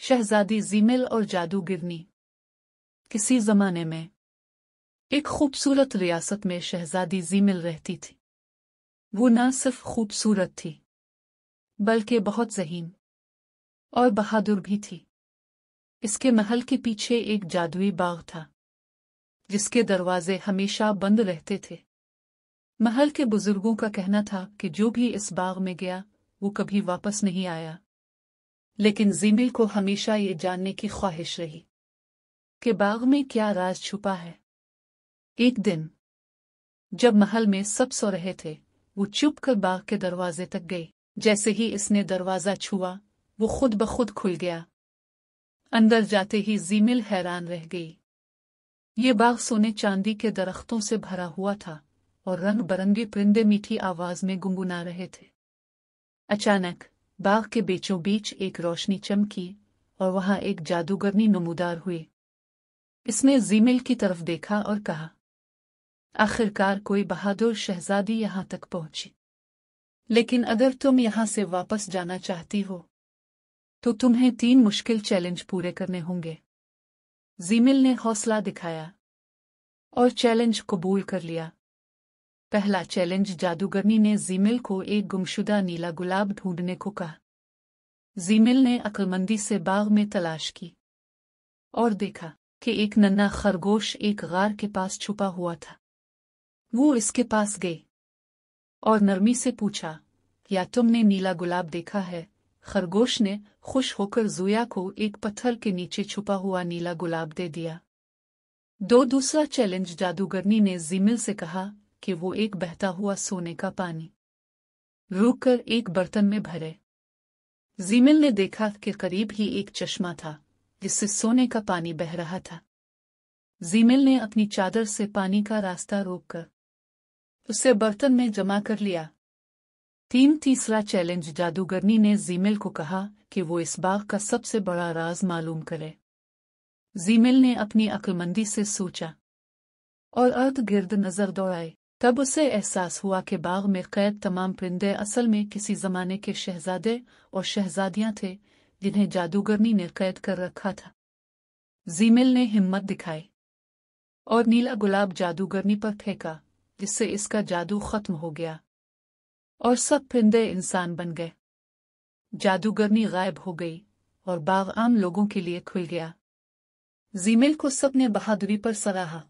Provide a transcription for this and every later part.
शहजादी ज़ीमिल और जादूगरनी। किसी ज़माने में एक खूबसूरत रियासत में शहजादी ज़ीमिल रहती थी। वो न सिर्फ खूबसूरत थी बल्कि बहुत ज़हीन और बहादुर भी थी। इसके महल के पीछे एक जादुई बाग था जिसके दरवाजे हमेशा बंद रहते थे। महल के बुजुर्गों का कहना था कि जो भी इस बाग में गया वो कभी वापस नहीं आया। लेकिन ज़ीमिल को हमेशा ये जानने की ख्वाहिश रही कि बाग में क्या राज छुपा है। एक दिन जब महल में सब सो रहे थे, वो चुप कर बाग के दरवाजे तक गई। जैसे ही इसने दरवाजा छुआ वो खुद ब खुद खुल गया। अंदर जाते ही ज़ीमिल हैरान रह गई। ये बाग सोने चांदी के दरख्तों से भरा हुआ था और रंग बरंगे परिंदे मीठी आवाज में गुनगुना रहे थे। अचानक बाग के बीचों बीच एक रोशनी चमकी और वहां एक जादूगरनी नमूदार हुई। इसने ज़ीमिल की तरफ देखा और कहा, आखिरकार कोई बहादुर शहजादी यहां तक पहुंची। लेकिन अगर तुम यहां से वापस जाना चाहती हो तो तुम्हें 3 मुश्किल चैलेंज पूरे करने होंगे। ज़ीमिल ने हौसला दिखाया और चैलेंज कबूल कर लिया। पहला चैलेंज, जादूगरनी ने ज़ीमिल को एक गुमशुदा नीला गुलाब ढूंढने को कहा। ज़ीमिल ने अक्लमंदी से बाग में तलाश की और देखा कि एक नन्हा खरगोश एक गार के पास छुपा हुआ था। वो इसके पास गई और नरमी से पूछा, क्या तुमने नीला गुलाब देखा है? खरगोश ने खुश होकर ज़ोया को एक पत्थर के नीचे छुपा हुआ नीला गुलाब दे दिया। दूसरा चैलेंज, जादूगरनी ने ज़ीमिल से कहा कि वो एक बहता हुआ सोने का पानी रोककर एक बर्तन में भरे। ज़ीमिल ने देखा कि करीब ही एक चश्मा था जिससे सोने का पानी बह रहा था। ज़ीमिल ने अपनी चादर से पानी का रास्ता रोककर उसे बर्तन में जमा कर लिया। तीसरा चैलेंज, जादूगरनी ने ज़ीमिल को कहा कि वो इस बाग का सबसे बड़ा राज मालूम करे। ज़ीमिल ने अपनी अक्लमंदी से सोचा और अर्ध गिर्द नजर दौड़ाई। तब उसे एहसास हुआ कि बाग में कैद तमाम परिंदे असल में किसी जमाने के शहजादे और शहजादियां थे जिन्हें जादूगरनी ने कैद कर रखा था। ज़ीमिल ने हिम्मत दिखाई और नीला गुलाब जादूगरनी पर फेंका, जिससे इसका जादू खत्म हो गया और सब परिंदे इंसान बन गए। जादूगरनी गायब हो गई और बाग आम लोगों के लिए खुल गया। ज़ीमिल को सबने बहादुरी पर सराहा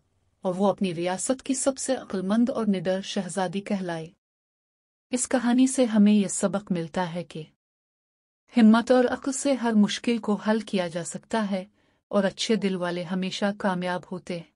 और वो अपनी रियासत की सबसे अक्लमंद और निडर शहजादी कहलाई। इस कहानी से हमें यह सबक मिलता है कि हिम्मत और अक्ल से हर मुश्किल को हल किया जा सकता है और अच्छे दिल वाले हमेशा कामयाब होते हैं।